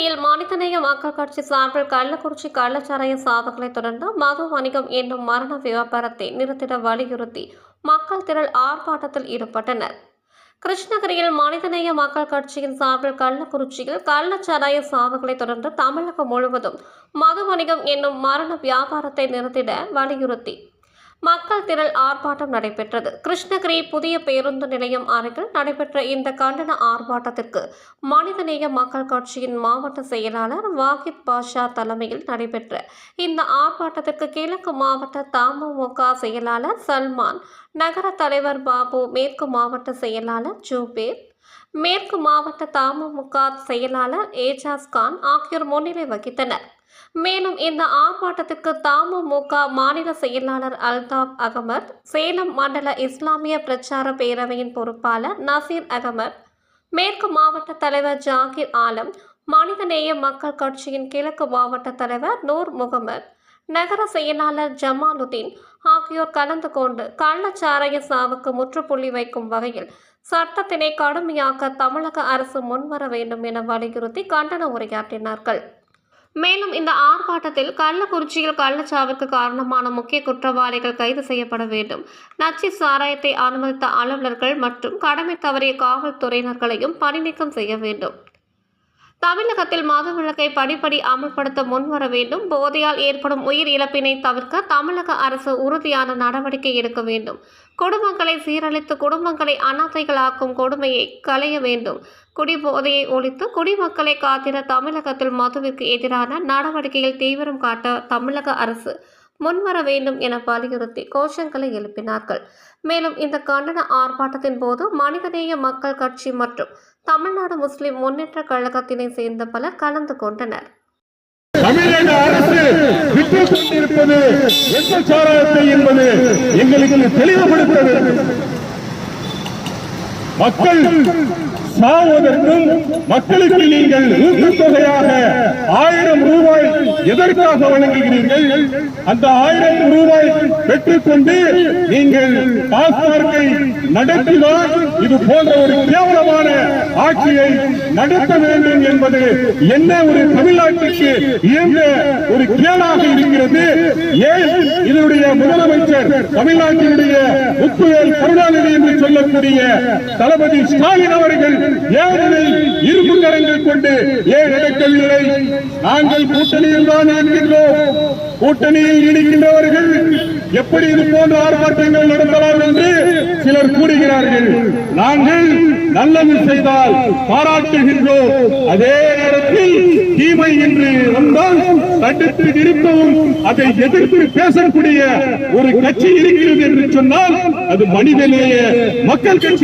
கிருஷ்ணகிரியில் மனிதநேய மக்கள் கட்சி சார்பில் கள்ளக்குறிச்சி கள்ளச்சாராய சாவுகளை தொடர்ந்து மது வணிகம் என்னும் மரண வியாபாரத்தை நிறுத்திட வலியுறுத்தி மக்கள் திரள் ஆர்ப்பாட்டத்தில் ஈடுபட்டனர். கிருஷ்ணகிரியில் மனிதநேய மக்கள் கட்சியின் சார்பில் கள்ளக்குறிச்சியில் கள்ளச்சாராய சாவுகளை தொடர்ந்து தமிழகம் முழுவதும் மது வணிகம் என்னும் மரண வியாபாரத்தை நிறுத்திட வலியுறுத்தி மக்கள் திரள் ஆர்ப்பாட்டம் நடைபெற்றது. கிருஷ்ணகிரி புதிய பேருந்து நிலையம் அருகில் நடைபெற்ற இந்த கண்டன ஆர்ப்பாட்டத்திற்கு மனிதநேய மக்கள் கட்சியின் மாவட்ட செயலாளர் வாஹித் பாஷா தலைமையில் நடைபெற்ற இந்த ஆர்ப்பாட்டத்திற்கு கிழக்கு மாவட்ட தமுமுக செயலாளர் சல்மான், நகர தலைவர் பாபு, மேற்கு மாவட்ட செயலாளர் ஜூபேர், மேற்கு மாவட்ட தமுமுக செயலாளர் ஏஜாஸ் கான் ஆகியோர் முன்னிலை வகித்தனர். மேலும் இந்த ஆர்ப்பாட்டத்திற்கு தமுமுக மாநில செயலாளர் அல்தாப் அகமது, சேலம் மண்டல இஸ்லாமிய பிரச்சார பேரவையின் பொறுப்பாளர் நசீர் அகமது, மேற்கு மாவட்ட தலைவர் ஜாகிர் ஆலம், மனிதநேய மக்கள் கட்சியின் கிழக்கு மாவட்ட தலைவர் நூர் முகமது, நகர செயலாளர் ஜமாலுதீன் ஆகியோர் கலந்து கொண்டு கள்ளச்சாராய சாவுக்கு முற்றுப்புள்ளி வைக்கும் வகையில் சட்டத்தினை கடுமையாக்க தமிழக அரசு முன்வர வேண்டும் என வலியுறுத்தி கண்டன உரையாற்றினார்கள். மேலும் இந்த ஆர்ப்பாட்டத்தில் கள்ளக்குறிச்சியில் கள்ளச்சாவிற்கு காரணமான முக்கிய குற்றவாளிகள் கைது செய்யப்பட வேண்டும், நச்சு சாராயத்தை அனுமதித்த அலுவலர்கள் மற்றும் கடமை தவறிய காவல்துறையினர்களையும் பணிநீக்கம் செய்ய வேண்டும், தமிழகத்தில் மதுவிலக்கை படிப்படி அமல்படுத்த முன்வர வேண்டும், போதையால் ஏற்படும் உயிர் இழப்பினை தவிர்க்க தமிழக அரசு உறுதியான நடவடிக்கை எடுக்க வேண்டும், குடும்பங்களை சீரழித்து குடும்பங்களை அனாதைகளாக்கும் கொடுமையை களைய வேண்டும், குடிபோதையை ஒழித்து குடிமக்களை காத்திட தமிழகத்தில் மதுவிற்கு எதிரான நடவடிக்கையில் தீவிரம் காட்ட தமிழக அரசு முன்வர வேண்டும் என வலியுறுத்தி கோஷங்களை எழுப்பினார்கள். மேலும் இந்த கண்டன ஆர்ப்பாட்டத்தின் போது மனிதநேய மக்கள் கட்சி மற்றும் தமிழ்நாடு முஸ்லிம் முன்னேற்ற கழகத்தினை சேர்ந்த பலர் கலந்து கொண்டனர். தமிழக அரசு விட்டுக் கொண்டிருப்பது எந்த சாராயத்தை என்பது எங்களுக்கு தெளிவுபடுத்த வேண்டும். மக்கள் சாவதற்கும் மக்களுக்கு நீங்கள் ஊக்கத்தொகையாக 1000 ரூபாய் எதற்காக வழங்குகிறீர்கள்? அந்த 1000 ரூபாய் பெற்றுக்கொண்டு நீங்கள் டாஸ்மார்க்கை நடத்தினால் இது போன்ற ஒரு கேவலமான ஆட்சியை நடத்த வேண்டும் என்பது என்ன ஒரு தமிழ்நாட்டுக்கு இயந்த ஒரு கேளாக இருக்கிறது. ஏன் இதனுடைய முதலமைச்சர் தமிழ்நாட்டினுடைய முத்துவேல் கருணாநிதி என்று சொல்லக்கூடிய தளபதி ஸ்டாலின் அவர்கள் ஏன் இரும்பு கரங்கள் கொண்டு ஏன் நடக்கவில்லை? நாங்கள் கூட்டணியில் தான் இருக்கின்றோம். கூட்டணியில் இருக்கின்றவர்கள் எப்படி இது போன்ற ஆர்ப்பாட்டங்கள் நடத்தலாம் என்று சிலர் கூறுகிறார்கள். நாங்கள் நல்லது செய்தால் பாராட்டுகின்றோம். அதே நேரத்தில் தீமை என்று வந்தால் தடுத்து நிறுத்தவும் அதை எதிர்த்து பேசக்கூடிய ஒரு கட்சி இருக்கிறது என்று சொன்னால் அது மனிதநேய மக்கள் கட்சி.